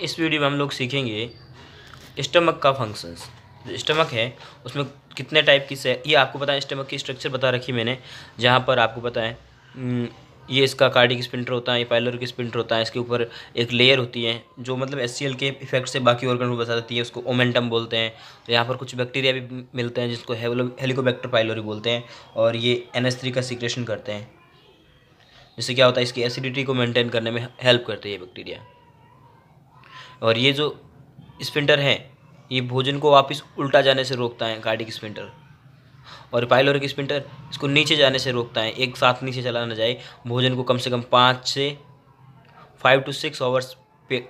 इस वीडियो में हम लोग सीखेंगे स्टमक का फंक्शंस। जो स्टमक है उसमें कितने टाइप की से ये आपको पता है। स्टमक की स्ट्रक्चर बता रखी मैंने, जहाँ पर आपको पता है ये इसका कार्डिक स्पिंटर होता है, ये पाइलोरिक स्पिंटर होता है। इसके ऊपर एक लेयर होती है जो मतलब एचसीएल के इफेक्ट से बाकी ऑर्गन को बता देती है, उसको ओमेंटम बोलते हैं। तो यहाँ पर कुछ बैक्टीरिया भी मिलते हैं जिसको हेलिकोबैक्टर पाइलोरी बोलते हैं, और ये NH3 का सीक्रेशन करते हैं, जिससे क्या होता है इसकी एसिडिटी को मेंटेन करने में हेल्प करते हैं ये बैक्टीरिया। और ये जो स्पिंटर है ये भोजन को वापस उल्टा जाने से रोकता है, कार्डिक स्पिंटर। और पाइलोरिक स्पिंटर इसको नीचे जाने से रोकता है, एक साथ नीचे चला ना जाए। भोजन को कम से कम 5 to 6 आवर्स पे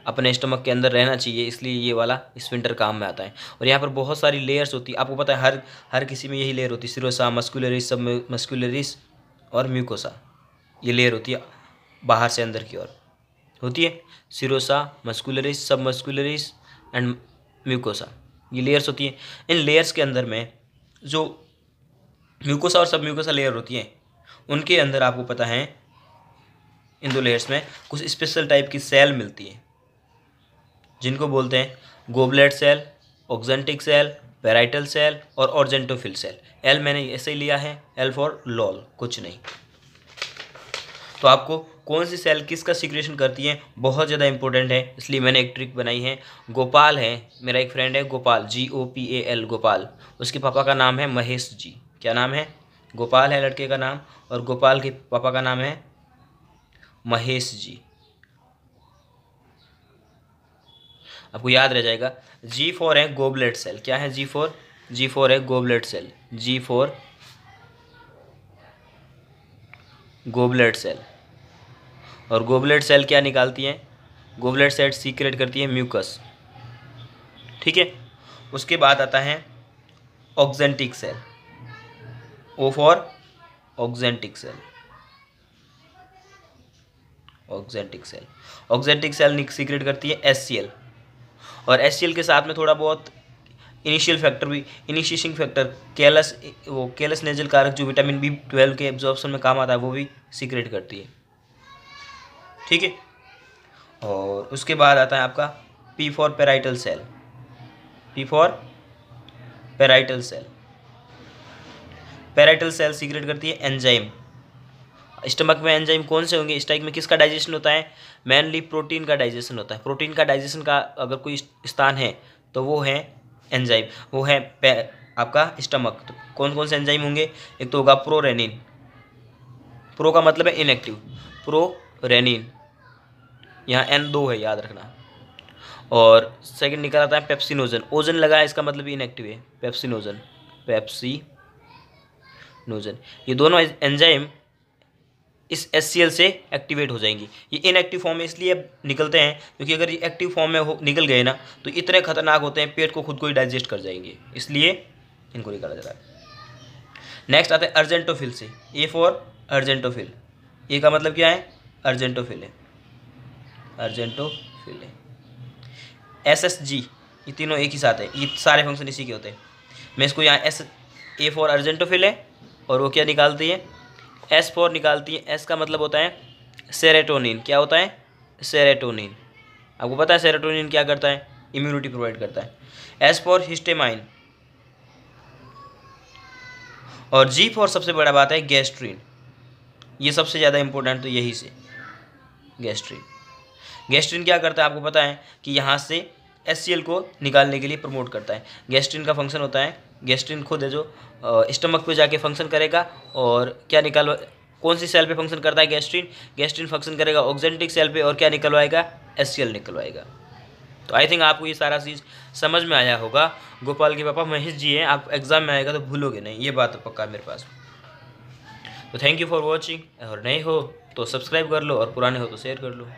अपने स्टमक के अंदर रहना चाहिए, इसलिए ये वाला स्पिंटर काम में आता है। और यहाँ पर बहुत सारी लेयर्स होती है, आपको पता है हर किसी में यही लेयर होती है, सिरोसा, मस्कुलरिस, सब मस्कुलरिस और म्यूकोसा। ये लेयर होती है बाहर से अंदर की ओर होती है, सिरोसा, मस्कुलरिस, सब मस्कुलरिस एंड म्यूकोसा, ये लेयर्स होती हैं। इन लेयर्स के अंदर में जो म्यूकोसा और सब म्यूकोसा लेयर होती हैं उनके अंदर आपको पता है इन दो लेयर्स में कुछ स्पेशल टाइप की सेल मिलती है, जिनको बोलते हैं goblet cell, oxyntic cell, parietal cell और ऑर्जेंटोफिल सेल। एल मैंने ऐसे ही लिया है, एल फॉर लॉल, कुछ नहीं। तो आपको कौन सी सेल किसका सीक्रेशन करती है बहुत ज़्यादा इंपॉर्टेंट है, इसलिए मैंने एक ट्रिक बनाई है। गोपाल है, मेरा एक फ्रेंड है गोपाल, GOPAL गोपाल, उसके पापा का नाम है महेश जी। क्या नाम है? गोपाल है लड़के का नाम, और गोपाल के पापा का नाम है महेश जी। आपको याद रह जाएगा। G4 है गोबलेट सेल। क्या है G4 है goblet cell, G4 goblet cell. और गोबलेट सेल क्या निकालती है? गोबलेट सेल सीक्रेट करती है म्यूकस, ठीक है। उसके बाद आता है oxyntic cell, O for oxyntic cell, oxyntic cell. Oxyntic cell secrete करती है HCl, और HCl के साथ में थोड़ा बहुत इनिशियल फैक्टर भी, इनिशिएटिंग फैक्टर कैलस नेजल कारक जो विटामिन B12 के एब्जॉर्प्शन में काम आता है वो भी सीक्रेट करती है, ठीक है। और उसके बाद आता है आपका P for parietal cell, P for parietal cell. Parietal cell secrete करती है एंजाइम। स्टमक में एंजाइम कौन से होंगे? स्टमक में किसका डाइजेशन होता है? मेनली प्रोटीन का डाइजेशन होता है। प्रोटीन का डाइजेशन का अगर कोई स्थान है तो वो है एंजाइम, वो है आपका स्टमक। तो कौन कौन से एंजाइम होंगे? एक तो होगा प्रोरेनिन, प्रो का मतलब है इनएक्टिव, प्रोरेनिन, यहाँ N2 है, याद रखना। और सेकंड निकल आता है पेप्सिनोजन, ओजन लगा है इसका मतलब इनएक्टिव है, पेप्सिनोजन, ये दोनों एंजाइम इस HCl से एक्टिवेट हो जाएंगी। ये इनएक्टिव फॉर्म में इसलिए निकलते हैं क्योंकि अगर ये एक्टिव फॉर्म में निकल गए ना तो इतने खतरनाक होते हैं, पेट को खुद को ही डाइजेस्ट कर जाएंगे, इसलिए इनको निकाला जाता है। नेक्स्ट आता है अर्जेंटोफिल से, A फॉर अर्जेंटोफिल। ए का मतलब क्या है? अर्जेंटोफिल है, अर्जेंटोफिल है। SSG, ये तीनों एक ही साथ है, ये सारे फंक्शन इसी के होते हैं। मैं इसको यहाँ A फॉर अर्जेंटोफिल है, और वो क्या निकालती है? S फॉर निकालती है। S का मतलब होता है सेरोटोनिन। क्या होता है? सेरोटोनिन। आपको पता है सेरोटोनिन क्या करता है? इम्यूनिटी प्रोवाइड करता है। S for histamine. और G फॉर सबसे बड़ा बात है गैस्ट्रिन, ये सबसे ज़्यादा इंपॉर्टेंट तो यही से गैस्ट्रिन। गैस्ट्रिन क्या करता है? आपको पता है कि यहाँ से HCl को निकालने के लिए प्रमोट करता है। गैस्ट्रिन का फंक्शन होता है, गैस्ट्रिन खुद है जो स्टमक पे जाके फंक्शन करेगा, और क्या कौन सी सेल पे फंक्शन करता है गैस्ट्रिन फंक्शन करेगा ऑक्जेंटिक सेल पे, और क्या निकलवाएगा? HCl निकलवाएगा। तो आई थिंक आपको ये सारा चीज़ समझ में आया होगा। गोपाल के पापा महेश जी हैं, आप एग्जाम में आएगा तो भूलोगे नहीं, ये बात तो पक्का है मेरे पास। तो थैंक यू फॉर वॉचिंग, और नए हो तो सब्सक्राइब कर लो, और पुराने हो तो शेयर कर लो।